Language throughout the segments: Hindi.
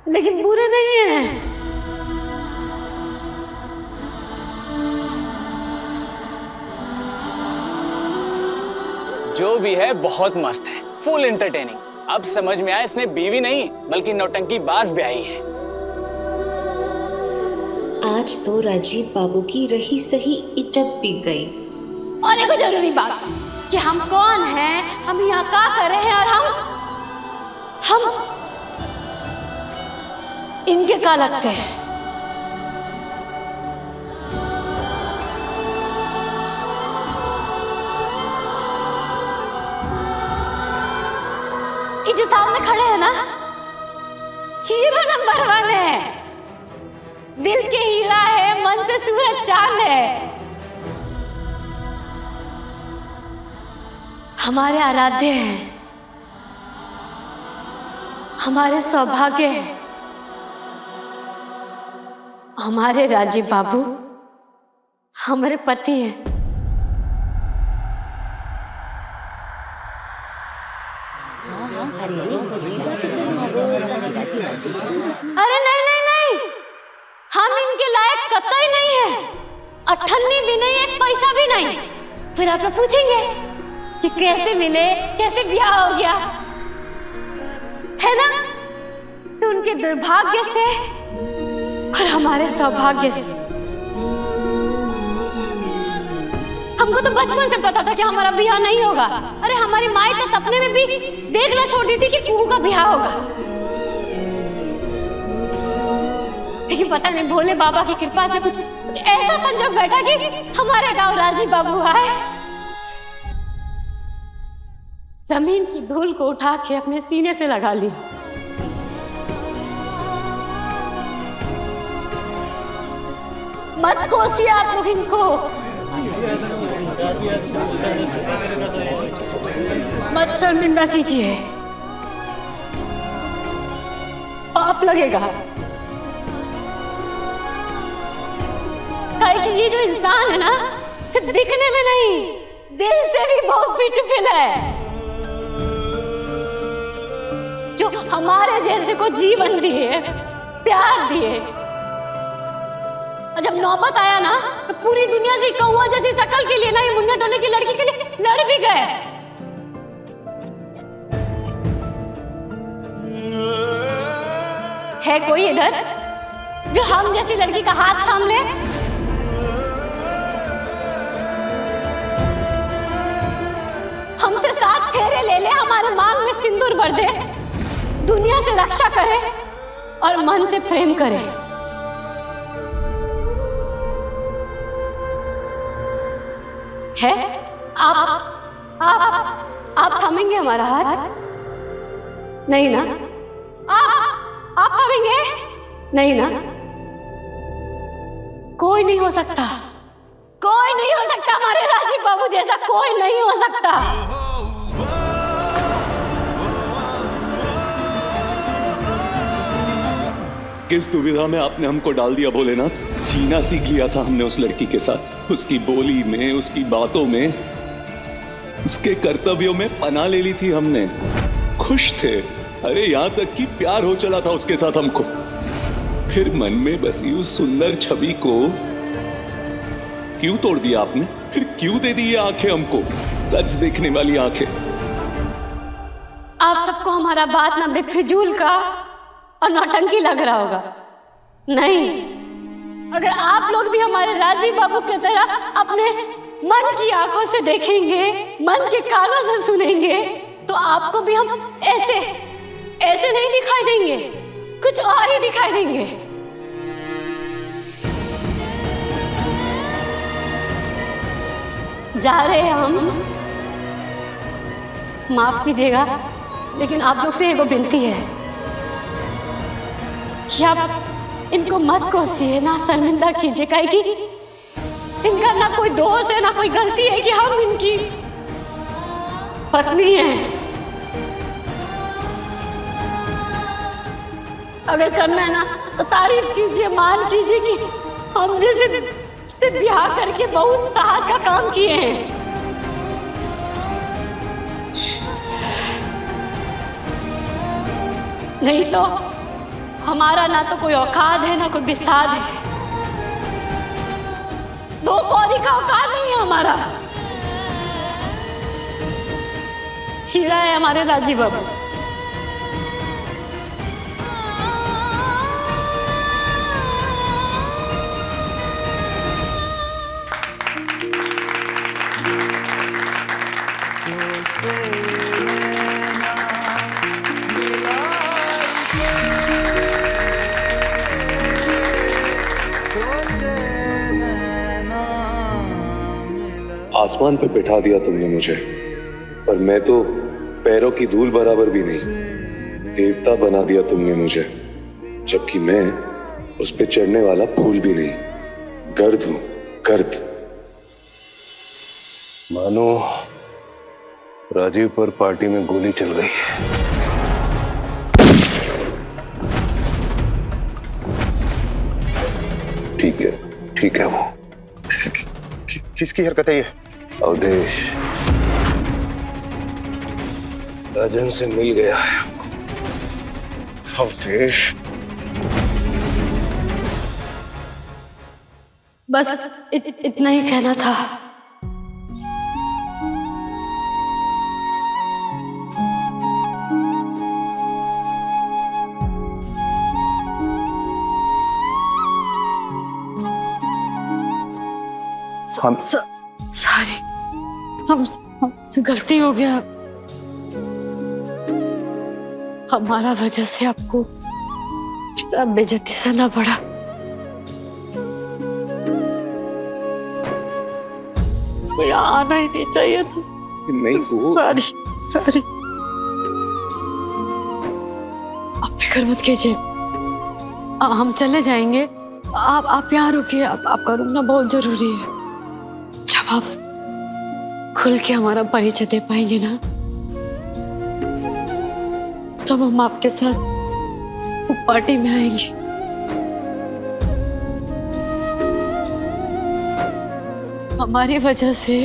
लेकिन बुरे नहीं हैं। जो भी है बहुत मस्त है, फुल एंटरटेनिंग। अब समझ में आया इसने बीवी नहीं बल्कि नौटंकी बाज ब्याही है। आज तो राजीव बाबू की रही सही इज्जत भी गई। और एक जरूरी बात कि हम कौन हैं, हम यहाँ क्या कर रहे हैं और हम इनके क्या लगते हैं। ये जो सामने खड़े हैं ना, हीरो नंबर 1 है। दिल के हीरा है, मन से सूरज चांद है। हमारे आराध्य हैं, हमारे सौभाग्य हैं, हमारे राजीव बाबू हमारे पति हैं। अरे नहीं नहीं नहीं, हम इनके लायक कतई नहीं है। अठन्नी भी नहीं, एक पैसा भी नहीं। फिर आप लोग पूछेंगे कि कैसे मिले, कैसे ब्याह हो गया, है ना? तो उनके दुर्भाग्य से और हमारे सौभाग्य से। हमको तो बचपन से पता था कि हमारा ब्याह नहीं होगा। अरे हमारी माँ तो सपने में भी देखना छोड़ दी थी कि कुहू का ब्याह होगा। लेकिन पता नहीं भोले बाबा की कृपा से कुछ ऐसा संजोग बैठा कि हमारे गांव राजीव बाबू आए, जमीन की धूल को उठा के अपने सीने से लगा ली। मत कोसिए आप लोग इनको, मत शर्मिंदा कीजिए, पाप लगेगा। कि ये जो इंसान है ना, सिर्फ दिखने में नहीं, दिल से भी बहुत ब्यूटीफुल है। जो हमारे जैसे को जीवन दिए, प्यार दिए। और जब नौबत आया ना, तो पूरी दुनिया से कौवा जैसी शक्ल के लिए ना, ये मुन्ना टोले की लड़की के लिए लड़ भी गए। है कोई इधर जो हम जैसी लड़की का हाथ थाम ले? हमसे 7 फेरे ले ले, हमारे मांग में सिंदूर भर दे, दुनिया से रक्षा करे और मन से प्रेम करे। है आप थामेंगे हमारा हाथ? नहीं ना? आप थामेंगे? नहीं ना? कोई नहीं हो सकता, कोई नहीं हो सकता हमारे राजीव बाबू जैसा, कोई नहीं हो सकता। किस दुविधा में आपने हमको डाल दिया भोलेनाथ। जीना सीख लिया था हमने उस लड़की के साथ, उसकी बोली में, उसकी बातों में, उसके कर्तव्यों में पनाह ले ली थी हमने। खुश थे, अरे यहां तक कि प्यार हो चला था उसके साथ हमको। फिर मन में बसी उस सुंदर छवि को क्यों तोड़ दिया आपने? फिर क्यों दे दी ये आंखें हमको, सच देखने वाली आंखें? आप सबको हमारा बात ना बेफिजूल का और नौटंकी लग रहा होगा। नहीं, अगर आप लोग भी हमारे राजीव बाबू की तरह अपने मन की आंखों से देखेंगे, मन के कानों से सुनेंगे, तो आपको भी हम ऐसे ऐसे नहीं दिखाई देंगे, कुछ और ही दिखाई देंगे। जा रहे हैं हम, माफ कीजिएगा, लेकिन आप लोग से एगो विनती है कि आप इनको मत कोसिए, ना शर्मिंदा कीजिए, काहे कि इनका ना कोई दोष है, ना कोई गलती है कि हम इनकी पत्नी हैं। अगर करना है ना तो तारीफ कीजिए, मान कीजिए कि हम जैसे से ब्याह करके बहुत साहस का काम किए हैं। नहीं तो हमारा ना तो कोई औकात है ना कोई बिसाद है। दो कौड़ी का औकात नहीं है हमारा। हीरा है हमारे राजीव बाबू। आसमान पे बिठा दिया तुमने मुझे, पर मैं तो पैरों की धूल बराबर भी नहीं। देवता बना दिया तुमने मुझे, जबकि मैं उस पे चढ़ने वाला फूल भी नहीं। गर्द हूं, गर्द। मानो राजीव पर पार्टी में गोली चल गई। ठीक है वो। किसकी हरकत है ये? अवधेश राजन से मिल गया है। अवधेश, बस इतना ही कहना था। सॉरी, हमसे गलती हो गया। हमारा वजह से आपको इतना बेइज्जती सहना पड़ा। कोई आना ही नहीं चाहिए था। नहीं वो सॉरी। आप फिक्र मत कीजिए, हम चले जाएंगे। आप यहाँ रुकिए। आपका रुकना बहुत जरूरी है। जब आप खुल के हमारा परिचय दे पाएंगे ना, तब हम आपके साथ पार्टी में आएंगे। हमारी वजह से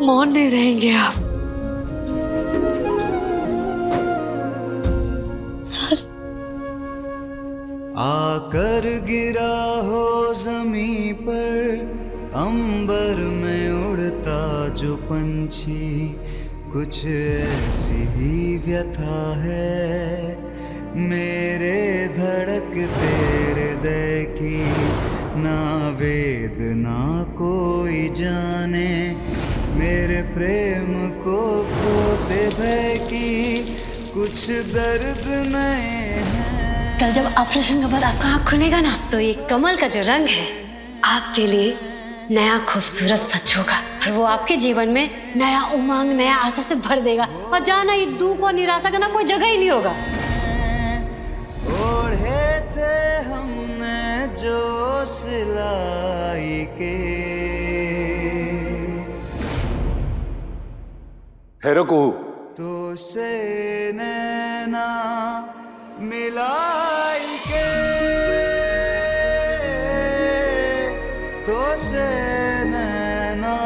मौन नहीं रहेंगे आप। सर, आकर गिरा हो ज़मीं पर, अंबर में उड़ता जो पंछी, कुछ ऐसी ही व्यथा है मेरे धड़कते हृदय की। ना वेदना कोई जाने मेरे प्रेम को खोते भय की, कुछ दर्द नए हैं। कल जब ऑपरेशन के बाद आपका आँख खुलेगा ना, तो ये कमल का जो रंग है आपके लिए नया खूबसूरत सच होगा, और वो आपके जीवन में नया उमंग, नया आशा से भर देगा। और जाना ये दुख और निराशा का ना कोई जगह ही नहीं होगा। ओढ़े थे हमने जो सिलाई के, ठहरो कुहू। तो से नैना मिलाई के, तो से नैना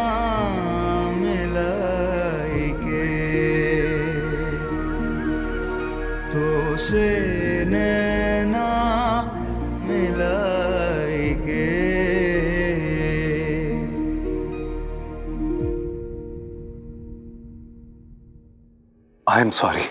मिलाई के, तो से नैना मिलाई के। I am sorry.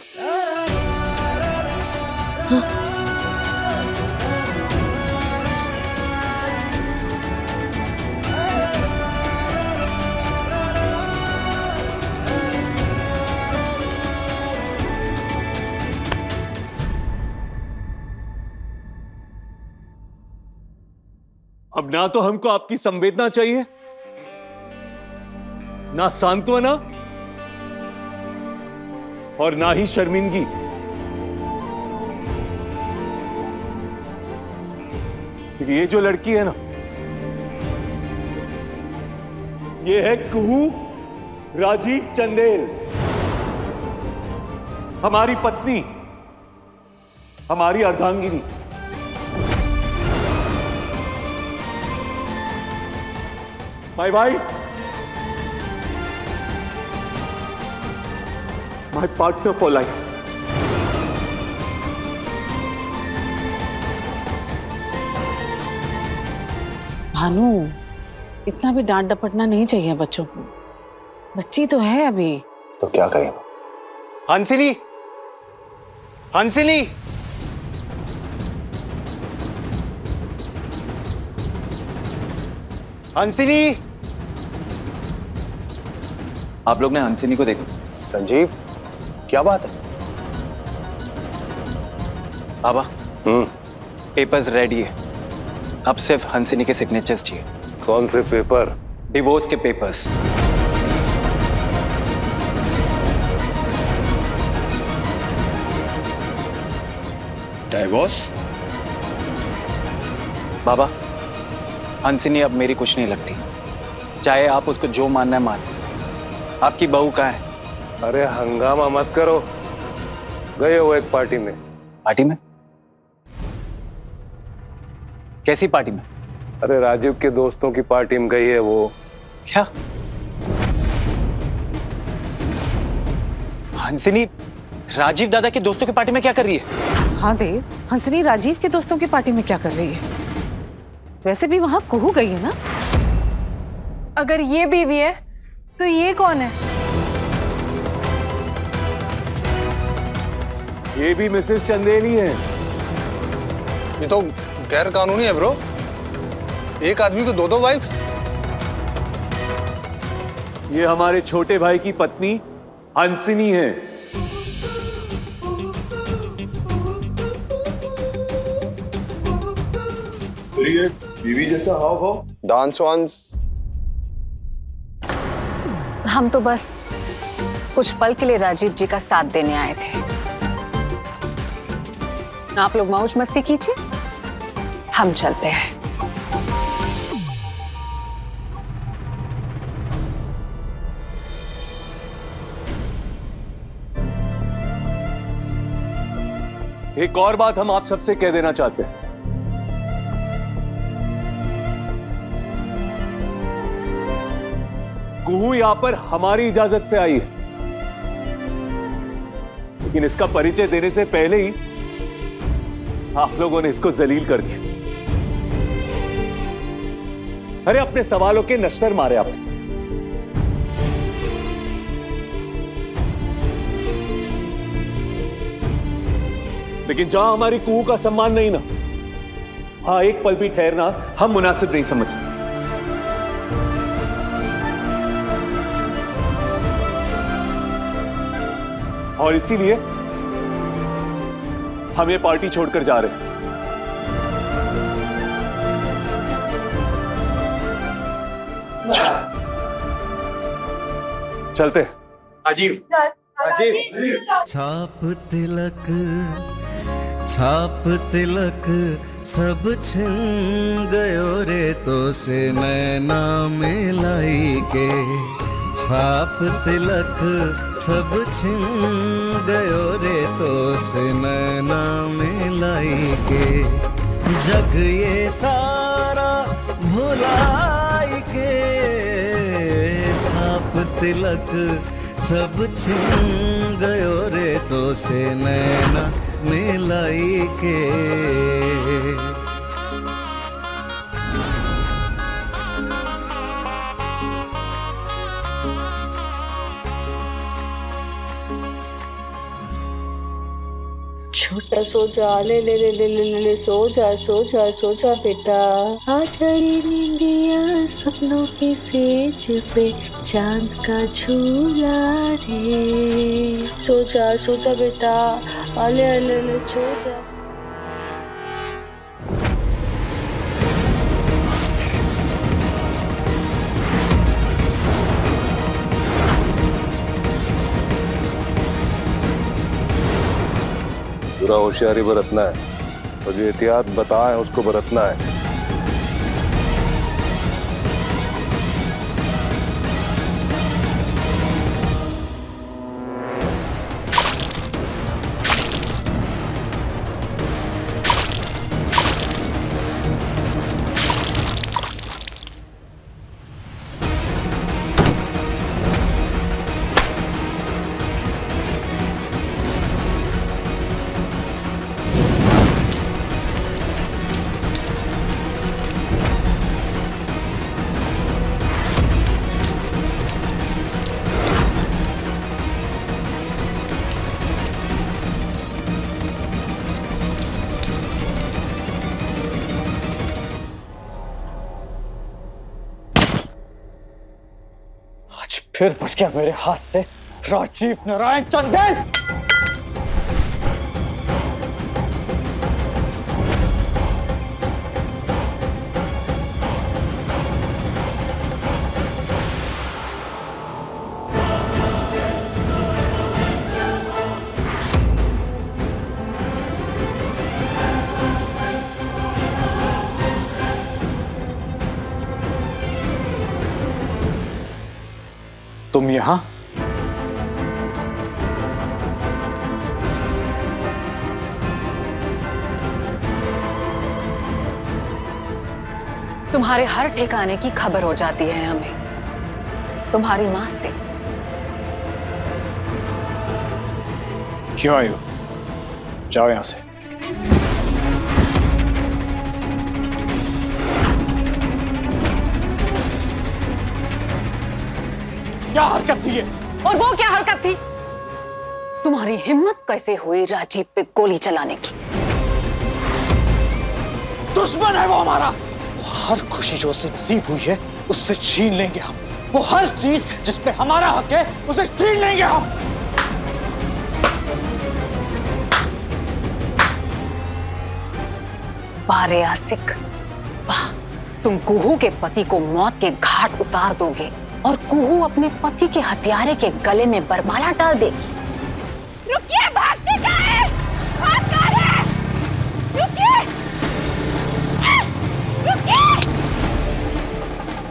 अब ना तो हमको आपकी संवेदना चाहिए, ना सांत्वना, और ना ही शर्मिंदगी। ये जो लड़की है ना, ये है कुहू राजीव चंदेल, हमारी पत्नी, हमारी अर्धांगिनी। My wife. My partner for life. Bhanu, इतना भी डांट डपटना नहीं चाहिए बच्चों को। बच्ची तो है अभी। तो क्या करें? हंसिनी, हंसिनी, हंसिनी। आप लोग ने हंसिनी को देखा? संजीव, क्या बात है? बाबा, पेपर्स रेडी है। अब सिर्फ हंसिनी के सिग्नेचर्स चाहिए। कौन से पेपर? डिवोर्स के पेपर्स। डाइवोर्स? बाबा, हंसिनी अब मेरी कुछ नहीं लगती। चाहे आप उसको जो मानना है मान। आपकी बहू कहाँ है? अरे हंगामा मत करो, गए हो एक पार्टी में। पार्टी में? कैसी पार्टी में? अरे राजीव के दोस्तों की पार्टी में गई है वो। क्या? हंसिनी राजीव दादा के दोस्तों की पार्टी में क्या कर रही है? हाँ देव, हंसनी राजीव के दोस्तों की पार्टी में क्या कर रही है? वैसे भी वहां कुहू गई है ना। अगर ये बीवी है तो ये कौन है? ये भी मिसेस चंदेली है। ये तो गैर कानूनी है ब्रो। एक आदमी को दो दो वाइफ। ये हमारे छोटे भाई की पत्नी हंसिनी है। बीवी जैसा हाव भाव। डांस वांस। हम तो बस कुछ पल के लिए राजीव जी का साथ देने आए थे। आप लोग मौज मस्ती कीजिए, हम चलते हैं। एक और बात हम आप सबसे कह देना चाहते हैं। कुहू यहां पर हमारी इजाजत से आई है, लेकिन इसका परिचय देने से पहले ही आप लोगों ने इसको जलील कर दिया। अरे अपने सवालों के नश्तर मारे आपने। लेकिन जहां हमारी कुहू का सम्मान नहीं ना, हाँ एक पल भी ठहरना हम मुनासिब नहीं समझते। और इसीलिए हम ये पार्टी छोड़कर जा रहे हैं। चलते हैं। राजीव, छाप तिलक, छाप तिलक सब छिन गयो रे तो से नैना मिलाई के। छाप तिलक सब छिन गयो रे तो से नैना मिलाई के। जग ये सारा भुलाई के। छाप तिलक सब छिन गयो रे तो से नैना मिलाई के। छोटा सो जा, ले ले ले ले ले ले, सो जा सो जा सो जा बेटा। आज नींदिया सपनों की सेज पे चांद का झूला रे। सो जा बेटा, अले अले अले सो जा। पूरा होशियारी बरतना है और जो एहतियात बताए उसको बरतना है। फिर बच गया मेरे हाथ से राजीव नारायण चंदेल। तुम यहां? तुम्हारे हर ठिकाने की खबर हो जाती है हमें, तुम्हारी मां से। क्यों आई हो? जाओ यहां से। क्या हरकत थी ये? और वो क्या हरकत थी? तुम्हारी हिम्मत कैसे हुई राजीव पे गोली चलाने की? दुश्मन है वो हमारा। वो हर खुशी जो उसे नसीब हुई है उससे छीन लेंगे हम। वो हर चीज जिस पे हमारा हक है उसे छीन लेंगे हम। बारे आसिक, वाह, तुम कुहू के पति को मौत के घाट उतार दोगे और कुहू अपने पति के हत्यारे के गले में बरमाला डाल देगी। रुकिए, भागते क्या है? भाग कहाँ है? रुकिए! रुकिए!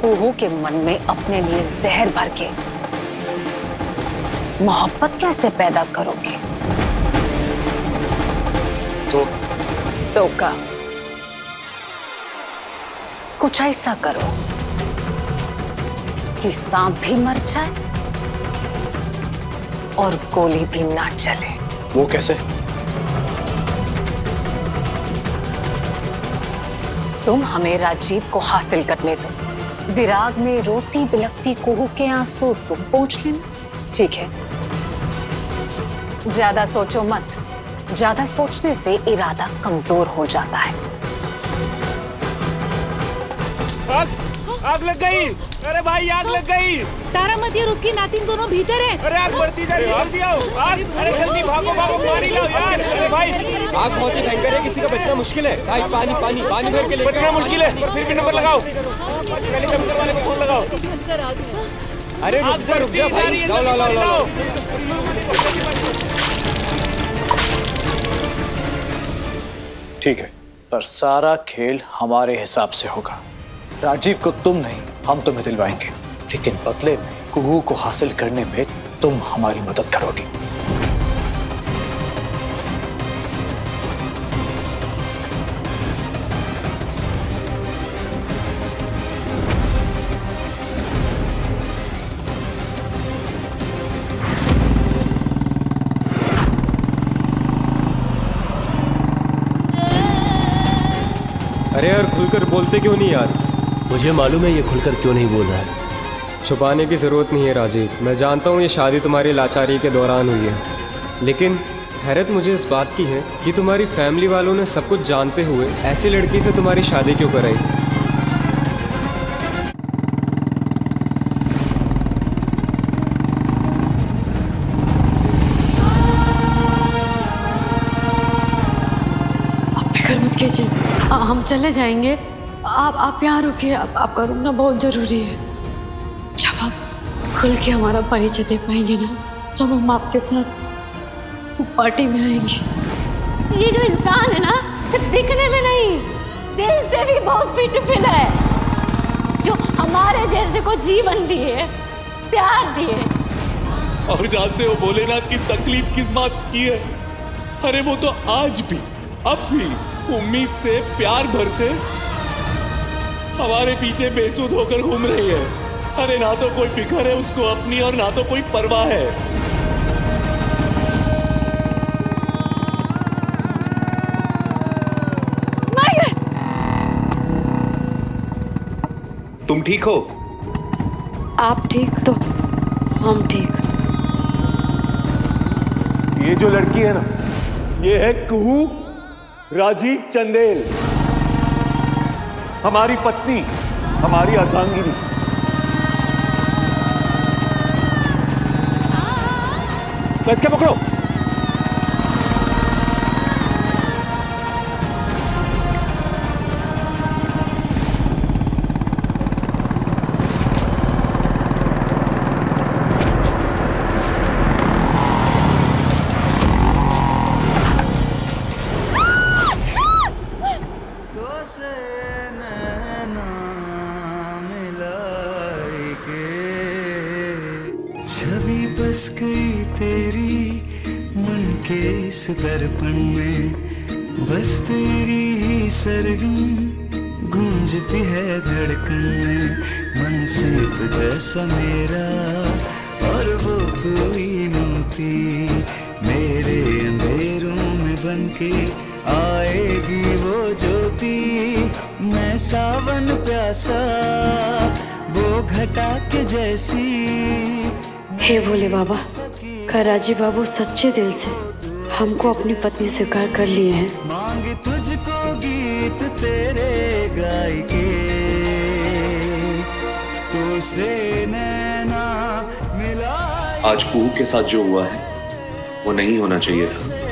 कुहू के मन में अपने लिए जहर भर के मोहब्बत कैसे पैदा करोगे? तो का कुछ ऐसा करो कि सांप भी मर जाए और गोली भी ना चले। वो कैसे? तुम हमें राजीव को हासिल करने दो। विराग में रोती बिलखती कुहू के आंसू तुम पोंछ लेना, ठीक है? ज्यादा सोचो मत। ज्यादा सोचने से इरादा कमजोर हो जाता है। आग लग गई! अरे भाई, आग लग गई! तारामती और उसकी नातिन दोनों भीतर है। अरे आग बढ़ती जा रही है, जल्दी आओ! आग! अरे जल्दी भागो भागो, पानी लाओ यार! अरे भाई, आग बहुत ही भयंकर है, किसी का बचना मुश्किल है। भाई पानी पानी पानी भर के ले। बचना मुश्किल है, पर फिर भी नंबर लगाओ। हेलीकॉप्टर वाले को फोन लगाओ। अरे रुक जा भाई, लाओ लाओ लाओ लाओ। ठीक है, पर सारा खेल हमारे हिसाब से होगा। राजीव को तुम नहीं, हम तुम्हें दिलवाएंगे, लेकिन बदले में कुहू को हासिल करने में तुम हमारी मदद करोगी। अरे यार, खुलकर बोलते क्यों नहीं यार? मुझे मालूम है ये खुलकर क्यों नहीं बोल रहा है। छुपाने की जरूरत नहीं है राजीव। मैं जानता हूँ ये शादी तुम्हारी लाचारी के दौरान हुई है, लेकिन हैरत मुझे इस बात की है कि तुम्हारी फैमिली वालों ने सब कुछ जानते हुए ऐसी लड़की से तुम्हारी शादी क्यों कराई। आप फिक्र मत कीजिए, हम चले जाएंगे। आप यहाँ रुकिए, आपका रुकना बहुत जरूरी है। जब आप खुल के हमारा परिचय दे पाएंगे ना, तब हम आपके साथ पार्टी में आएंगे। ये जो इंसान है ना, सिर्फ दिखने में नहीं, दिल से भी बहुत ब्यूटीफुल है, जो हमारे जैसे को जीवन दिए, प्यार दिए। और जानते हो भोलेनाथ की तकलीफ किस बात की है? अरे वो तो आज भी, अब भी उम्मीद से, प्यार भर से हमारे पीछे बेसुध होकर घूम रही है। अरे ना तो कोई फिक्र है उसको अपनी, और ना तो कोई परवाह है। तुम ठीक हो? आप ठीक तो हम ठीक। ये जो लड़की है ना, ये है कुहू राजीव चंदेल, हमारी पत्नी, हमारी अर्धांगिनी। बच के पकड़ो। छवि बस गई तेरी मन के इस दर्पण में, बस तेरी ही सरगम गूंजती है धड़कन में। मन सीप जैसा मेरा और वो कोई मोती, मेरे अंधेरों में बनके आएगी वो ज्योति। मैं सावन प्यासा वो घटा के जैसी। हे भोले बाबा, का राजीव बाबू सच्चे दिल से हमको अपनी पत्नी स्वीकार कर लिए हैं। मांग तुझको गीत तेरे गाय के, तो से नैना मिला। आज कुहू के साथ जो हुआ है वो नहीं होना चाहिए था।